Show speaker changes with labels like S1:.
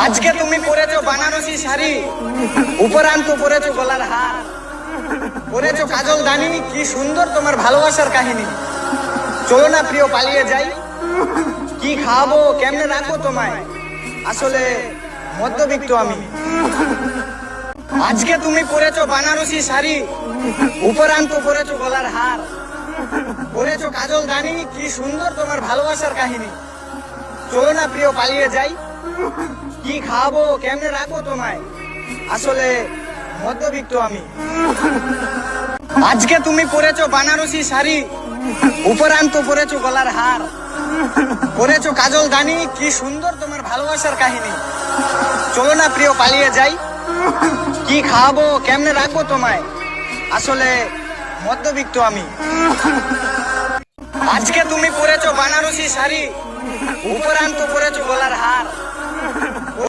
S1: আজকে তুমি পরেছো বানারসি শাড়ি, উপরান্ত পরেছো গলার হার, পরেছো কাজল দানি, কি সুন্দর তোমার ভালোবাসার কাহিনী। চলো না প্রিয় পালিয়ে যাই, কি খাবো কেমনে রাখবো তোমায়, আসলে মধ্যবিত্ত আমি। আজকে তুমি পরেছো বানারসি শাড়ি, উপরান্ত পরেছো গলার হার, পরেছো কাজল দানি, কি সুন্দর তোমার ভালোবাসার কাহিনী। চলো না প্রিয় পালিয়ে যাই, কি খাবো কেমনে রাখবো তোমায়, আসলে মধ্যবিত্ত আমি। আজকে তুমি পরেছো বানারসি শাড়ি, উপরান্ত পরেছো গলার হার, পরেছো কাজল দানি, কি সুন্দর তোমার ভালোবাসার কাহিনী। চলো না প্রিয় পালিয়ে যাই, কি খাবো কেমনে রাখবো তোমায়, আসলে মধ্যবিত্ত আমি। আজকে তুমি পরেছো বানারসি শাড়ি, উপরান্ত পরেছো গলার হার,